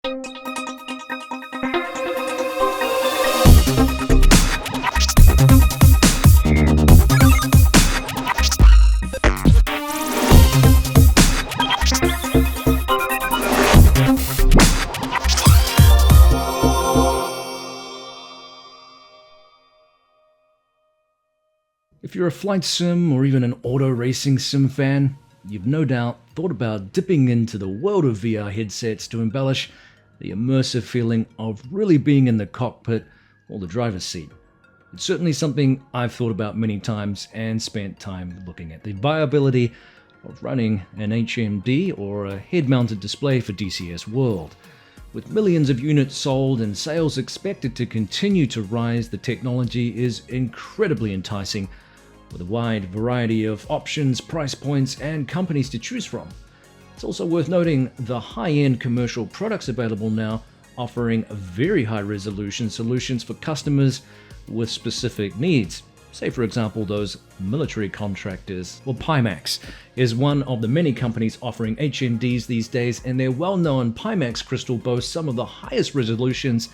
If you're a flight sim or even an auto racing sim fan, you've no doubt thought about dipping into the world of VR headsets to embellish the immersive feeling of really being in the cockpit or the driver's seat. It's certainly something I've thought about many times and spent time looking at the viability of running an HMD or a head-mounted display for DCS World. With millions of units sold and sales expected to continue to rise, the technology is incredibly enticing, with a wide variety of options, price points, and companies to choose from. It's also worth noting the high-end commercial products available now, offering very high-resolution solutions for customers with specific needs. Say, for example, those military contractors. Well, Pimax is one of the many companies offering HMDs these days, and their well-known Pimax crystal boasts some of the highest resolutions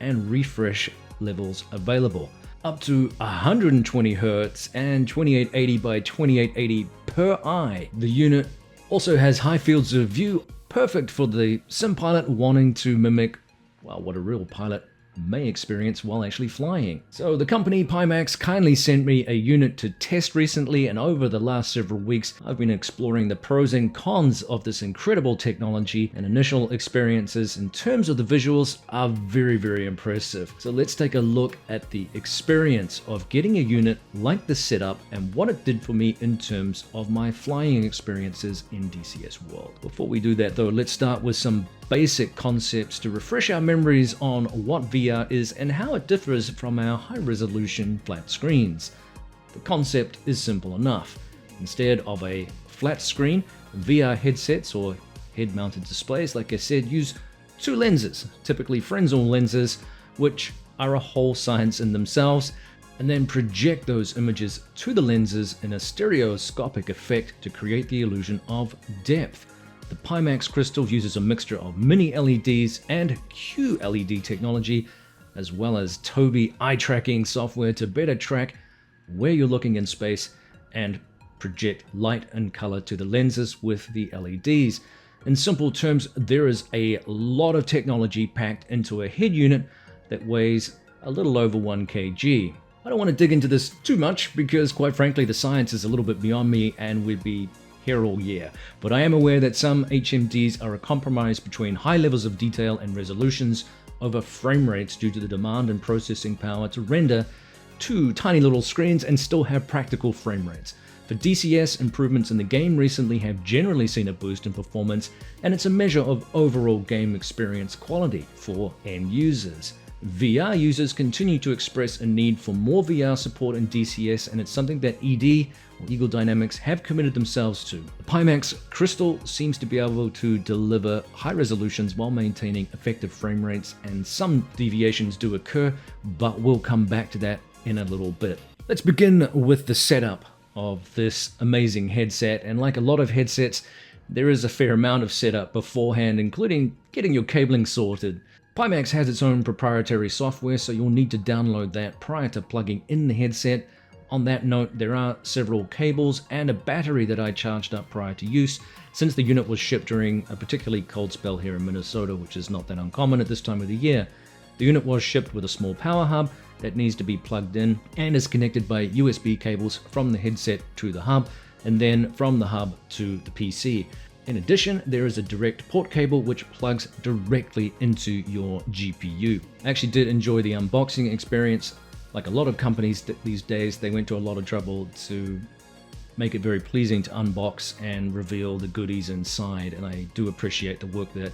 and refresh levels available, up to 120 Hz and 2880 by 2880 per eye. The unit also has high fields of view, perfect for the sim pilot wanting to mimic, well, what a real pilot may experience while actually flying. So the company Pimax kindly sent me a unit to test recently, and over the last several weeks I've been exploring the pros and cons of this incredible technology, and initial experiences in terms of the visuals are very impressive. So let's take a look at the experience of getting a unit like this setup and what it did for me in terms of my flying experiences in DCS World. Before we do that though, let's start with some basic concepts to refresh our memories on what VR is and how it differs from our high-resolution flat screens. The concept is simple enough. Instead of a flat screen, VR headsets or head-mounted displays, like I said, use two lenses, typically Fresnel lenses, which are a whole science in themselves, and then project those images to the lenses in a stereoscopic effect to create the illusion of depth. The Pimax crystal uses a mixture of mini LEDs and QLED technology, as well as Tobii eye tracking software to better track where you're looking in space and project light and color to the lenses with the LEDs. In simple terms, there is a lot of technology packed into a head unit that weighs a little over 1 kg. I don't want to dig into this too much because, quite frankly, the science is a little bit beyond me and we'd be here all year, but I am aware that some HMDs are a compromise between high levels of detail and resolutions over frame rates due to the demand and processing power to render two tiny little screens and still have practical frame rates. For DCS, improvements in the game recently have generally seen a boost in performance, and it's a measure of overall game experience quality for end users. VR users continue to express a need for more VR support in DCS, and it's something that ED or Eagle Dynamics have committed themselves to. The Pimax Crystal seems to be able to deliver high resolutions while maintaining effective frame rates, and some deviations do occur, but we'll come back to that in a little bit. Let's begin with the setup of this amazing headset, and like a lot of headsets, there is a fair amount of setup beforehand, including getting your cabling sorted. Pimax has its own proprietary software, so you'll need to download that prior to plugging in the headset. On that note, there are several cables and a battery that I charged up prior to use, since the unit was shipped during a particularly cold spell here in Minnesota, which is not that uncommon at this time of the year. The unit was shipped with a small power hub that needs to be plugged in and is connected by USB cables from the headset to the hub, and then from the hub to the PC. In addition, there is a direct port cable which plugs directly into your GPU. I actually did enjoy the unboxing experience. Like a lot of companies these days, they went to a lot of trouble to make it very pleasing to unbox and reveal the goodies inside, and I do appreciate the work that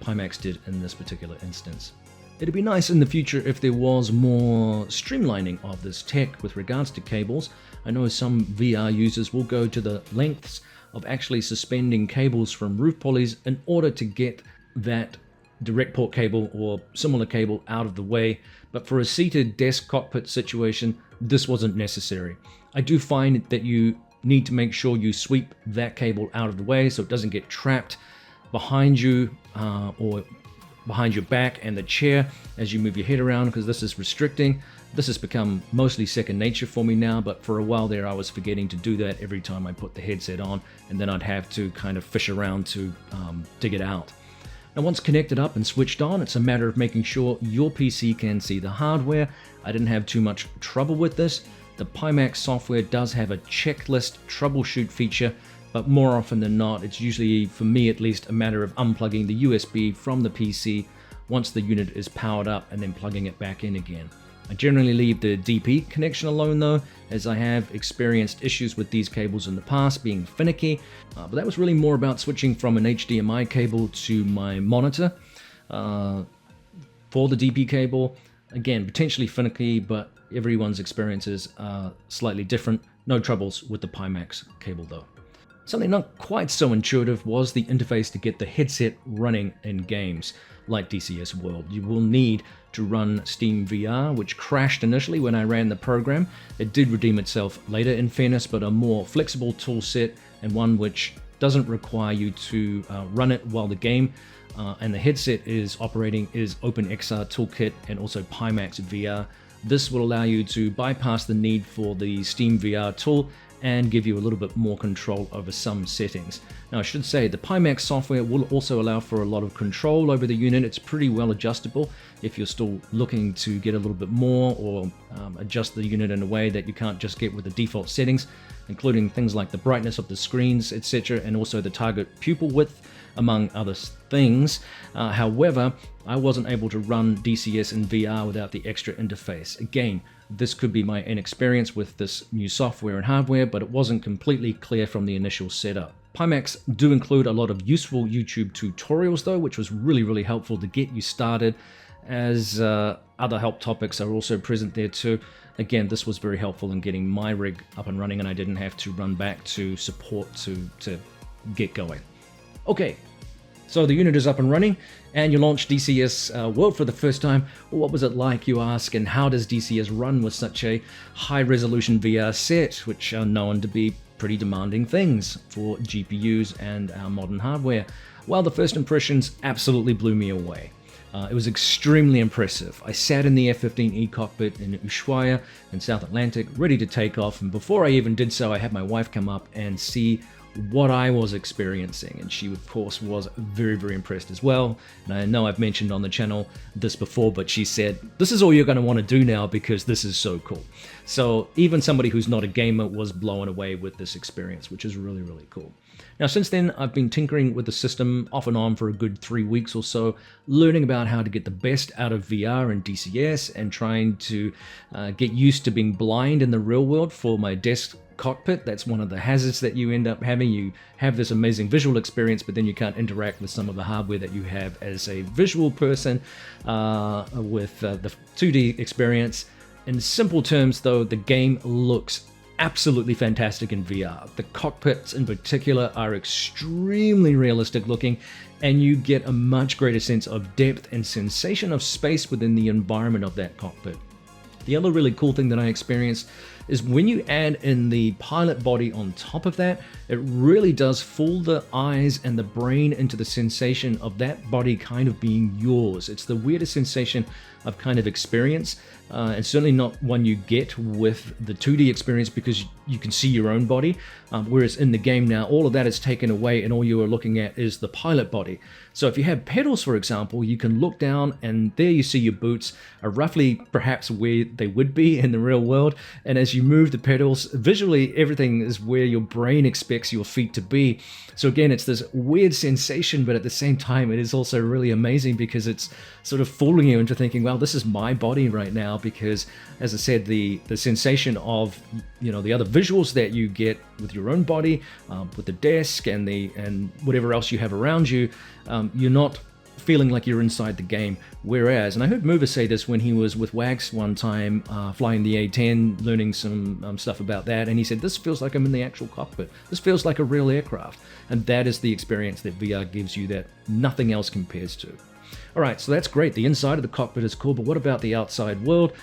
Pimax did in this particular instance. It'd be nice in the future if there was more streamlining of this tech with regards to cables. I know some VR users will go to the lengths of actually suspending cables from roof pulleys in order to get that direct port cable or similar cable out of the way, but for a seated desk cockpit situation, this wasn't necessary. I do find that you need to make sure you sweep that cable out of the way so it doesn't get trapped behind you or behind your back and the chair as you move your head around, because this is restricting. This has become mostly second nature for me now, but for a while there I was forgetting to do that every time I put the headset on, and then I'd have to kind of fish around to dig it out. Now once connected up and switched on, it's a matter of making sure your PC can see the hardware. I didn't have too much trouble with this. The Pimax software does have a checklist troubleshoot feature, but more often than not, it's usually, for me at least, a matter of unplugging the USB from the PC once the unit is powered up and then plugging it back in again. I generally leave the DP connection alone though, as I have experienced issues with these cables in the past being finicky, but that was really more about switching from an HDMI cable to my monitor for the DP cable. Again, potentially finicky, but everyone's experiences are slightly different. No troubles with the Pimax cable though. Something not quite so intuitive was the interface to get the headset running in games like DCS World. You will need to run Steam VR, which crashed initially when I ran the program. It did redeem itself later in fairness, but a more flexible tool set and one which doesn't require you to run it while the game and the headset is operating is OpenXR Toolkit and also Pimax VR. This will allow you to bypass the need for the Steam VR tool and give you a little bit more control over some settings. Now I should say the Pimax software will also allow for a lot of control over the unit. It's pretty well adjustable if you're still looking to get a little bit more or adjust the unit in a way that you can't just get with the default settings, including things like the brightness of the screens, etc., and also the target pupil width, among other things. However, I wasn't able to run DCS in VR without the extra interface. Again, this could be my inexperience with this new software and hardware, but it wasn't completely clear from the initial setup. Pimax do include a lot of useful YouTube tutorials though, which was really helpful to get you started, as other help topics are also present there too. Again, this was very helpful in getting my rig up and running, and I didn't have to run back to support to get going. Okay, so the unit is up and running, and you launched DCS World for the first time. Well, what was it like, you ask, and how does DCS run with such a high-resolution VR set, which are known to be pretty demanding things for GPUs and our modern hardware? Well, the first impressions absolutely blew me away. It was extremely impressive. I sat in the F-15E cockpit in Ushuaia in South Atlantic, ready to take off, and before I even did so, I had my wife come up and see what I was experiencing, and she of course was very impressed as well. And I know I've mentioned on the channel this before, but she said, this is all you're going to want to do now because this is so cool. So even somebody who's not a gamer was blown away with this experience, which is really cool. Now since then, I've been tinkering with the system off and on for a good 3 weeks or so, learning about how to get the best out of VR and DCS, and trying to get used to being blind in the real world for my desk cockpit. That's one of the hazards that you end up having. You have this amazing visual experience, but then you can't interact with some of the hardware that you have as a visual person with the 2D experience. In simple terms though, the game looks absolutely fantastic in VR. The cockpits in particular are extremely realistic looking, and you get a much greater sense of depth and sensation of space within the environment of that cockpit. The other really cool thing that I experienced is when you add in the pilot body on top of that, it really does fool the eyes and the brain into the sensation of that body kind of being yours. It's the weirdest sensation I've kind of experienced, and certainly not one you get with the 2D experience because you can see your own body, whereas in the game now, all of that is taken away and all you are looking at is the pilot body. So if you have pedals, for example, you can look down and there you see your boots are roughly perhaps where they would be in the real world, and as you move the pedals, visually everything is where your brain expects your feet to be. So again, it's this weird sensation, but at the same time it is also really amazing because it's sort of fooling you into thinking, well, this is my body right now, because as I said, the sensation of, you know, the other visuals that you get with your own body, with the desk and whatever else you have around you, you're not feeling like you're inside the game. Whereas, and I heard Mover say this when he was with Wags one time, flying the A10, learning some stuff about that, and he said, this feels like I'm in the actual cockpit. This feels like a real aircraft. And that is the experience that VR gives you that nothing else compares to. All right, so that's great. The inside of the cockpit is cool, but what about the outside world?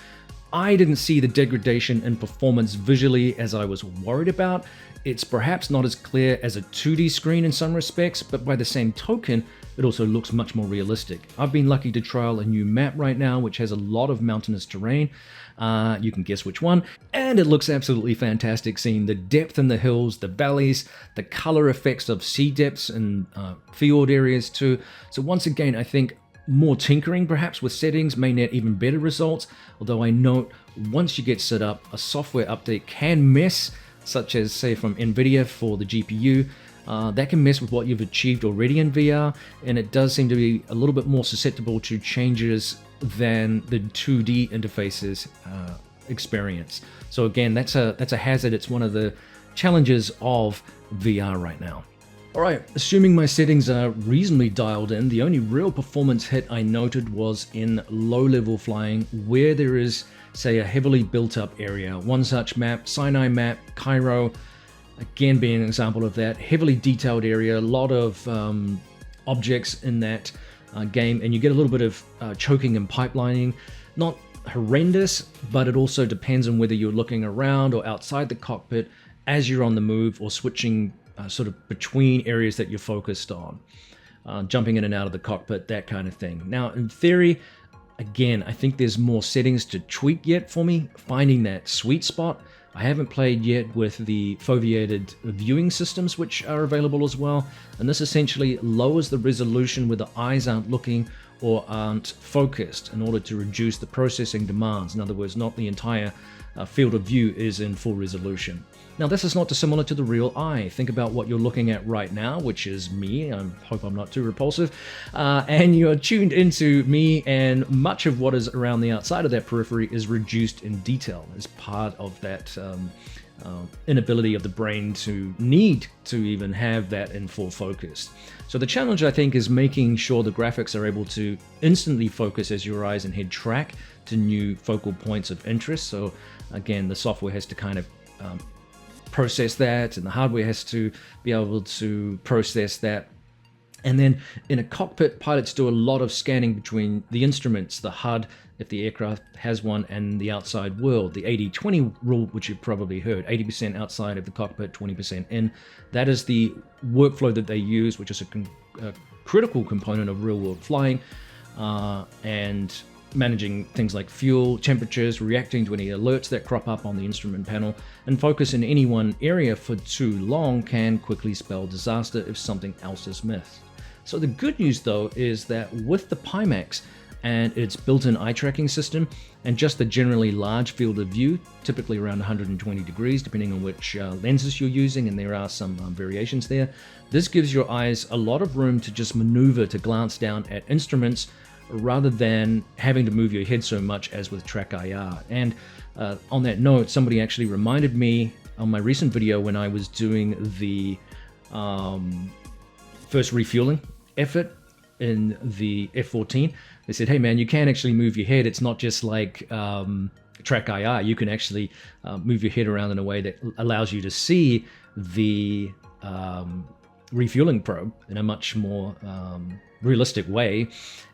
I didn't see the degradation in performance visually as I was worried about. It's perhaps not as clear as a 2D screen in some respects, but by the same token, it also looks much more realistic. I've been lucky to trial a new map right now, which has a lot of mountainous terrain. You can guess which one. And it looks absolutely fantastic, seeing the depth in the hills, the valleys, the color effects of sea depths and fjord areas too. So once again, I think more tinkering perhaps with settings may net even better results, although I note once you get set up, a software update can mess, such as say from NVIDIA for the GPU, that can mess with what you've achieved already in VR, and it does seem to be a little bit more susceptible to changes than the 2D interfaces experience. So again, that's a hazard. It's one of the challenges of VR right now. Alright, assuming my settings are reasonably dialed in, the only real performance hit I noted was in low-level flying, where there is, say, a heavily built-up area. One such map, Sinai map, Cairo, again being an example of that. Heavily detailed area, a lot of objects in that game, and you get a little bit of choking and pipelining. Not horrendous, but it also depends on whether you're looking around or outside the cockpit as you're on the move or switching sort of between areas that you're focused on, jumping in and out of the cockpit, that kind of thing. Now, in theory, again, I think there's more settings to tweak yet for me, finding that sweet spot. I haven't played yet with the foveated viewing systems, which are available as well, and this essentially lowers the resolution where the eyes aren't looking or aren't focused in order to reduce the processing demands. In other words, not the entire field of view is in full resolution. Now, this is not dissimilar to the real eye. Think about what you're looking at right now, which is me. I hope I'm not too repulsive. And you're tuned into me, and much of what is around the outside of that periphery is reduced in detail as part of that inability of the brain to need to even have that in full focus. So the challenge, I think, is making sure the graphics are able to instantly focus as your eyes and head track to new focal points of interest. So again, the software has to kind of process that, and the hardware has to be able to process that. And then in a cockpit, pilots do a lot of scanning between the instruments, the HUD, if the aircraft has one, and the outside world. The 80-20 rule, which you've probably heard, 80% outside of the cockpit, 20% in. That is the workflow that they use, which is a critical component of real-world flying, and managing things like fuel, temperatures, reacting to any alerts that crop up on the instrument panel, and focus in any one area for too long can quickly spell disaster if something else is missed. So the good news though is that with the Pimax and its built-in eye tracking system and just the generally large field of view, typically around 120 degrees depending on which lenses you're using, and there are some variations there, this gives your eyes a lot of room to just maneuver to glance down at instruments rather than having to move your head so much as with Track IR. And on that note, somebody actually reminded me on my recent video when I was doing the first refueling effort in the F-14. They said, hey man, you can actually move your head. It's not just like Track IR. You can actually move your head around in a way that allows you to see the refueling probe in a much more realistic way.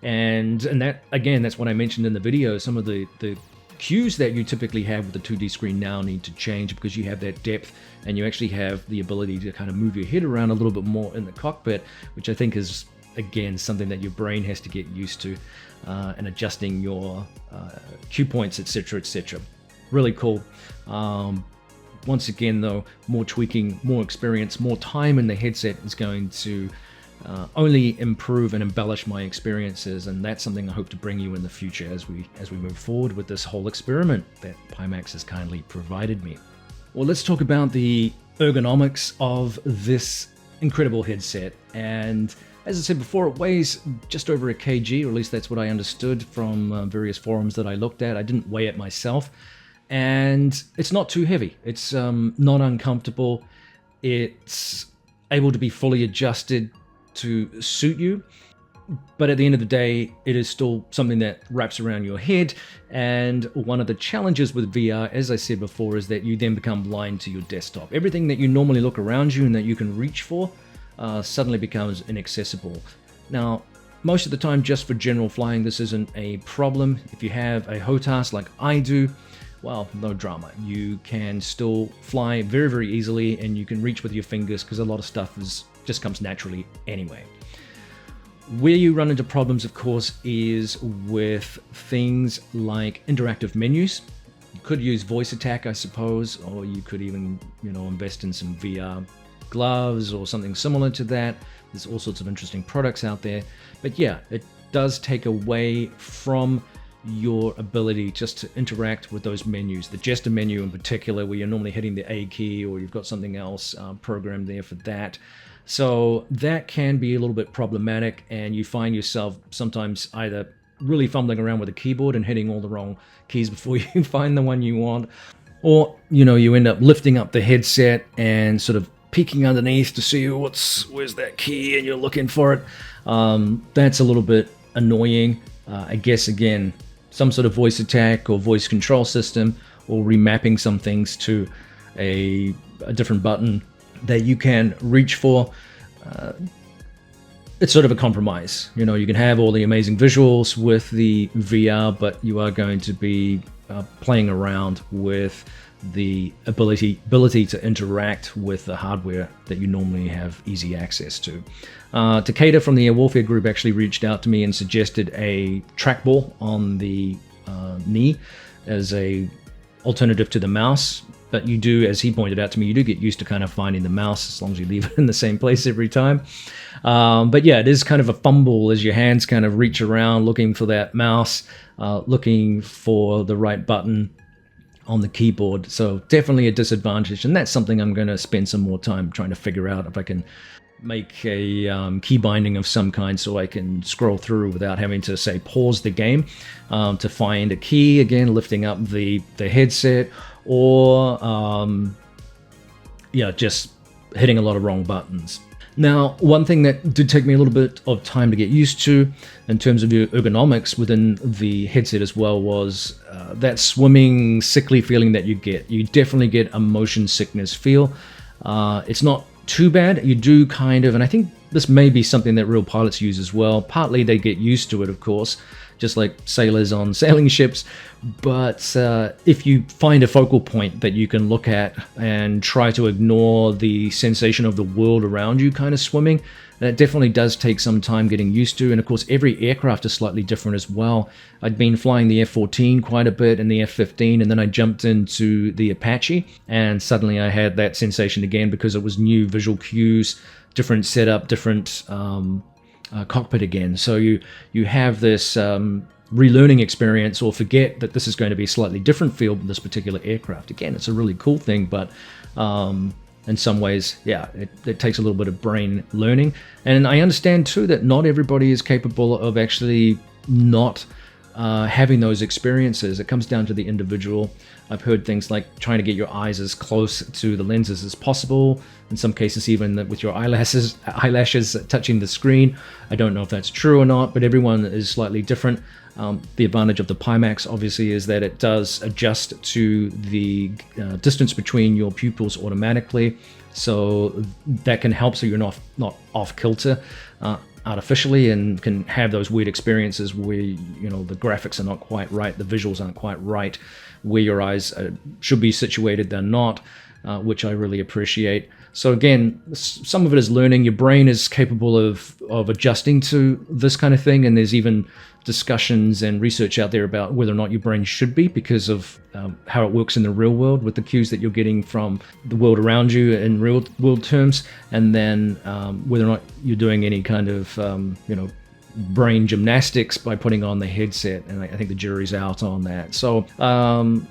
And that, again, that's what I mentioned in the video. Some of the cues that you typically have with the 2D screen now need to change because you have that depth and you actually have the ability to kind of move your head around a little bit more in the cockpit, which I think is, again, something that your brain has to get used to, and adjusting your cue points, etc., etc. Really cool. Once again, though, more tweaking, more experience, more time in the headset is going to only improve and embellish my experiences, and that's something I hope to bring you in the future as we move forward with this whole experiment that Pimax has kindly provided me. Well, let's talk about the ergonomics of this incredible headset. And as I said before, it weighs just over a kg, or at least that's what I understood from various forums that I looked at. I didn't weigh it myself. And it's not too heavy. It's not uncomfortable. It's able to be fully adjusted to suit you. But at the end of the day, it is still something that wraps around your head. And one of the challenges with VR, as I said before, is that you then become blind to your desktop. Everything that you normally look around you and that you can reach for suddenly becomes inaccessible. Now, most of the time, just for general flying, this isn't a problem. If you have a HOTAS like I do, well, no drama. You can still fly very, very easily, and you can reach with your fingers because a lot of stuff just comes naturally anyway. Where you run into problems, of course, is with things like interactive menus. You could use voice attack, I suppose, or you could even, invest in some VR gloves or something similar to that. There's all sorts of interesting products out there. But yeah, it does take away from your ability just to interact with those menus. The gesture menu in particular, where you're normally hitting the A key or you've got something else programmed there for that. So that can be a little bit problematic, and you find yourself sometimes either really fumbling around with a keyboard and hitting all the wrong keys before you find the one you want, or you end up lifting up the headset and sort of peeking underneath to see where's that key, and you're looking for it. That's a little bit annoying. I guess, again, some sort of voice attack or voice control system, or remapping some things to a different button that you can reach for. It's sort of a compromise. You can have all the amazing visuals with the VR, but you are going to be playing around with the ability to interact with the hardware that you normally have easy access to. Takeda from the Air Warfare group actually reached out to me and suggested a trackball on the knee as a alternative to the mouse. But you do, as he pointed out to me, you do get used to kind of finding the mouse as long as you leave it in the same place every time. But yeah, it is kind of a fumble as your hands kind of reach around looking for that mouse, looking for the right button on the keyboard. So definitely a disadvantage, and that's something I'm going to spend some more time trying to figure out if I can make a key binding of some kind so I can scroll through without having to, say, pause the game to find a key, again lifting up the headset, or just hitting a lot of wrong buttons. Now, one thing that did take me a little bit of time to get used to in terms of your ergonomics within the headset as well was that swimming, sickly feeling that you get. You definitely get a motion sickness feel. It's not too bad. You do kind of, and I think this may be something that real pilots use as well. Partly they get used to it, of course, just like sailors on sailing ships. But if you find a focal point that you can look at and try to ignore the sensation of the world around you kind of swimming, that definitely does take some time getting used to. And of course, every aircraft is slightly different as well. I'd been flying the F-14 quite a bit and the F-15, and then I jumped into the Apache, and suddenly I had that sensation again because it was new visual cues, different setup, different cockpit again. So you have this relearning experience, or forget that this is going to be a slightly different feel with this particular aircraft. Again, it's a really cool thing, but in some ways, yeah, it takes a little bit of brain learning. And I understand too that not everybody is capable of actually not having those experiences. It comes down to the individual. I've heard things like trying to get your eyes as close to the lenses as possible. In some cases, even with your eyelashes touching the screen. I don't know if that's true or not, but everyone is slightly different. The advantage of the Pimax, obviously, is that it does adjust to the distance between your pupils automatically. So that can help so you're not off kilter artificially, and can have those weird experiences where the graphics are not quite right, the visuals aren't quite right, where your eyes should be situated, they're not, which I really appreciate. So again, some of it is learning. Your brain is capable of adjusting to this kind of thing, and there's even discussions and research out there about whether or not your brain should be, because of how it works in the real world with the cues that you're getting from the world around you in real world terms, and then whether or not you're doing any kind of brain gymnastics by putting on the headset. And I think the jury's out on that. So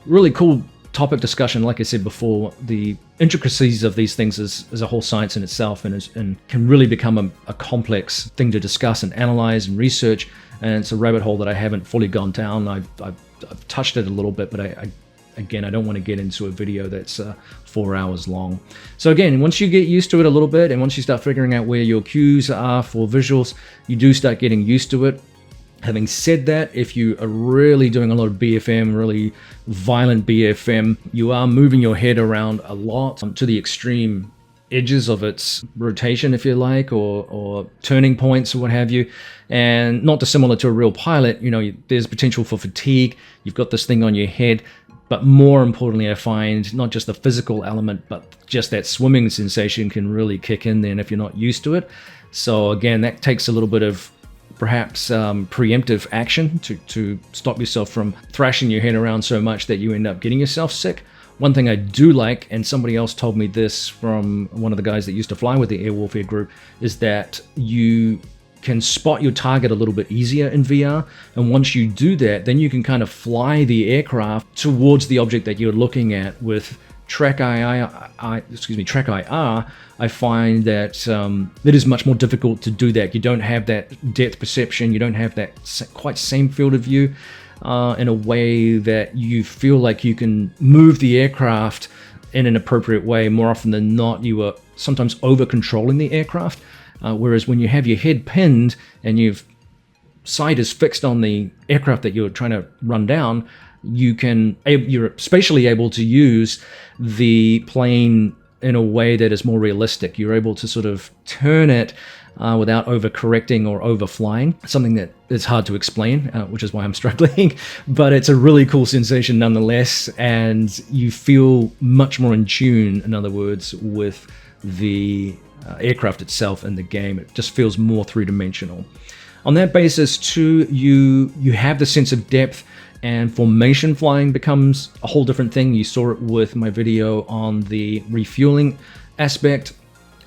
really cool topic discussion. Like I said before, the intricacies of these things is a whole science in itself, and can really become a complex thing to discuss and analyze and research. And it's a rabbit hole that I haven't fully gone down. I've touched it a little bit, but I don't want to get into a video that's 4 hours long. So again, once you get used to it a little bit, and once you start figuring out where your cues are for visuals, you do start getting used to it. Having said that, if you are really doing a lot of BFM, really violent BFM, you are moving your head around a lot to the extreme edges of its rotation, if you like, or turning points or what have you. And not dissimilar to a real pilot, there's potential for fatigue. You've got this thing on your head. But more importantly, I find not just the physical element, but just that swimming sensation can really kick in then if you're not used to it. So again, that takes a little bit of perhaps preemptive action to stop yourself from thrashing your head around so much that you end up getting yourself sick. One thing I do like, and somebody else told me this from one of the guys that used to fly with the air warfare group, is that you can spot your target a little bit easier in VR. And once you do that, then you can kind of fly the aircraft towards the object that you're looking at. With Track IR, I find that it is much more difficult to do that. You don't have that depth perception. You don't have that quite same field of view in a way that you feel like you can move the aircraft in an appropriate way. More often than not, you are sometimes over controlling the aircraft. Whereas when you have your head pinned and your sight is fixed on the aircraft that you're trying to run down, you're spatially able to use the plane in a way that is more realistic. You're able to sort of turn it without overcorrecting or overflying, something that is hard to explain, which is why I'm struggling. But it's a really cool sensation nonetheless, and you feel much more in tune, in other words, with the aircraft itself in the game. It just feels more three-dimensional. On that basis too, you have the sense of depth, and formation flying becomes a whole different thing. You saw it with my video on the refueling aspect,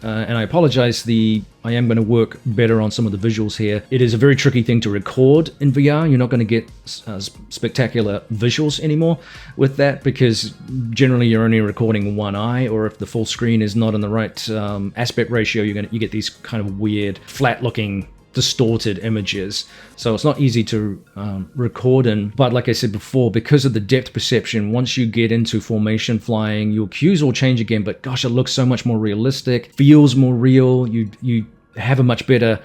and I apologize, I am going to work better on some of the visuals here. It is a very tricky thing to record in VR. You're not going to get spectacular visuals anymore with that, because generally you're only recording one eye, or if the full screen is not in the right aspect ratio, you get these kind of weird, flat-looking, distorted images. So it's not easy to record in. But like I said before, because of the depth perception, once you get into formation flying, your cues will change again. But gosh, it looks so much more realistic, feels more real. You have a much better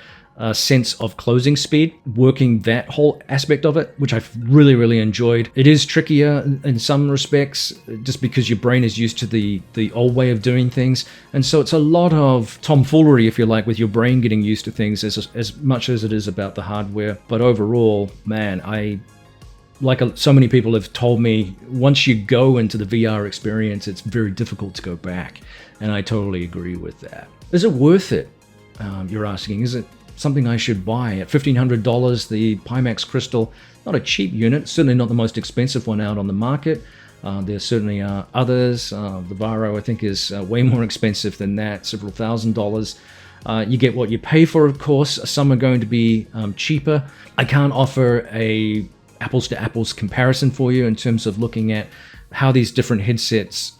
sense of closing speed, working that whole aspect of it, which I've really, really enjoyed. It is trickier in some respects, just because your brain is used to the old way of doing things. And so it's a lot of tomfoolery, if you like, with your brain getting used to things as much as it is about the hardware. But overall, man, so many people have told me, once you go into the VR experience, it's very difficult to go back. And I totally agree with that. Is it worth it? You're asking, is it something I should buy? At $1,500, the Pimax Crystal, not a cheap unit, certainly not the most expensive one out on the market. There certainly are others. The Varo, I think, is way more expensive than that, several $1,000s. You get what you pay for, of course. Some are going to be cheaper. I can't offer a apples-to-apples comparison for you in terms of looking at how these different headsets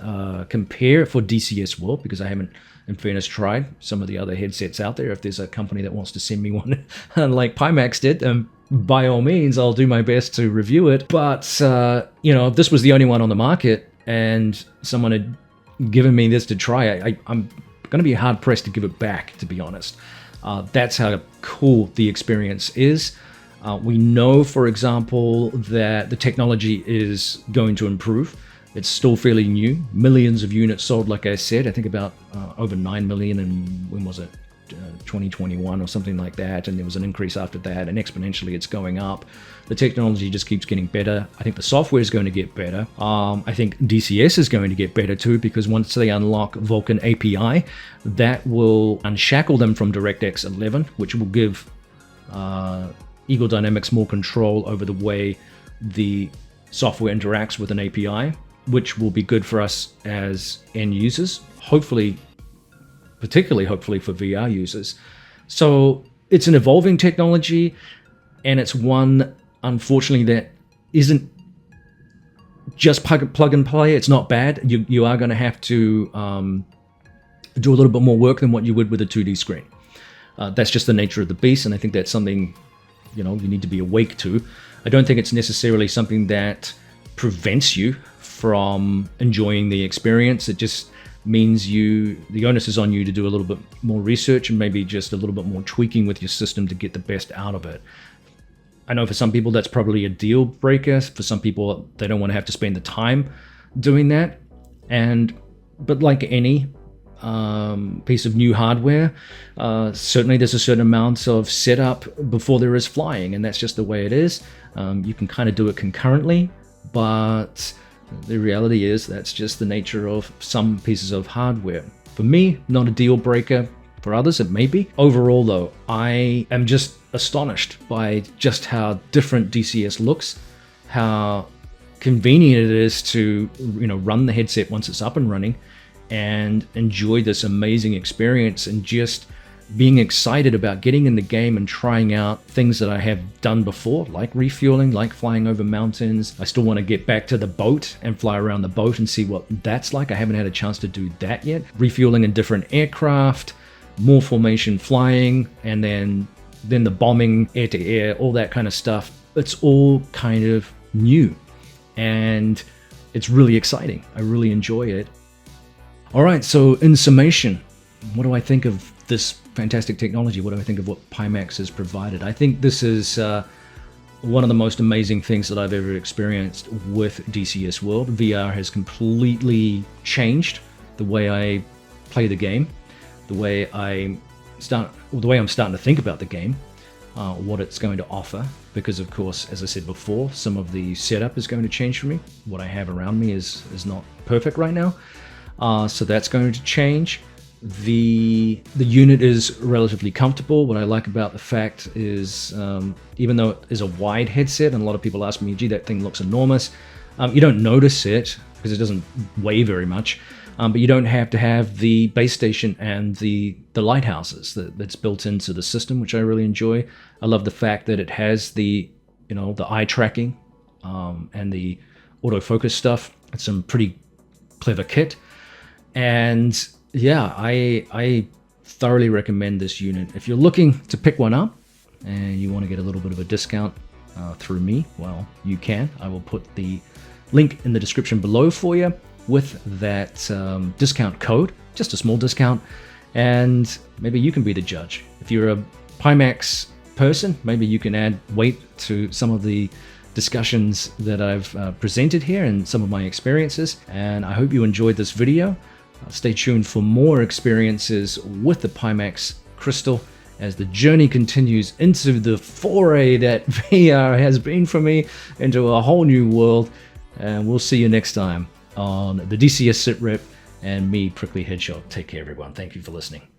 compare for DCS World, because I haven't, in fairness, tried some of the other headsets out there. If there's a company that wants to send me one like Pimax did, by all means, I'll do my best to review it. But, if this was the only one on the market and someone had given me this to try, I'm going to be hard-pressed to give it back, to be honest. That's how cool the experience is. We know, for example, that the technology is going to improve. It's still fairly new. Millions of units sold, like I said. I think about over 9 million in, when was it? 2021 or something like that. And there was an increase after that. And exponentially, it's going up. The technology just keeps getting better. I think the software is going to get better. I think DCS is going to get better too, because once they unlock Vulkan API, that will unshackle them from DirectX 11, which will give Eagle Dynamics more control over the way the software interacts with an API, which will be good for us as end users, particularly hopefully for VR users. So it's an evolving technology, and it's one, unfortunately, that isn't just plug and play. It's not bad. You are going to have to do a little bit more work than what you would with a 2D screen. That's just the nature of the beast, and I think that's something you need to be awake to. I don't think it's necessarily something that prevents you from enjoying the experience. It just means the onus is on you to do a little bit more research and maybe just a little bit more tweaking with your system to get the best out of it. I know for some people that's probably a deal breaker. For some people, they don't want to have to spend the time doing that. But like any piece of new hardware, certainly there's a certain amount of setup before there is flying, and that's just the way it is. You can kind of do it concurrently, but the reality is that's just the nature of some pieces of hardware. For me, not a deal breaker. For others, it may be. Overall, though, I am just astonished by just how different DCS looks, how convenient it is to run the headset once it's up and running, and enjoy this amazing experience, and just being excited about getting in the game and trying out things that I have done before, like refueling, like flying over mountains. I still want to get back to the boat and fly around the boat and see what that's like. I haven't had a chance to do that yet. Refueling in different aircraft, more formation flying, and then the bombing air to air, all that kind of stuff. It's all kind of new, and it's really exciting. I really enjoy it. All right, so in summation, what do I think of this fantastic technology? What do I think of what Pimax has provided? I think this is one of the most amazing things that I've ever experienced with DCS World. VR has completely changed the way I play the game, the way I'm starting to think about the game, what it's going to offer. Because of course, as I said before, some of the setup is going to change for me. What I have around me is not perfect right now, so that's going to change. The unit is relatively comfortable. What I like about the fact is, even though it is a wide headset, and a lot of people ask me, gee, that thing looks enormous, you don't notice it because it doesn't weigh very much. But you don't have to have the base station and the lighthouses that's built into the system, which I really enjoy. I love the fact that it has the eye tracking and the autofocus stuff. It's some pretty clever kit, and yeah, I thoroughly recommend this unit. If you're looking to pick one up and you want to get a little bit of a discount through me, well, you can. I will put the link in the description below for you with that discount code, just a small discount, and maybe you can be the judge. If you're a Pimax person, maybe you can add weight to some of the discussions that I've presented here and some of my experiences, and I hope you enjoyed this video. Stay tuned for more experiences with the Pimax Crystal as the journey continues into the foray that VR has been for me into a whole new world, and we'll see you next time on the DCS SitRep and me, Prickly Headshot. Take care, everyone. Thank you for listening.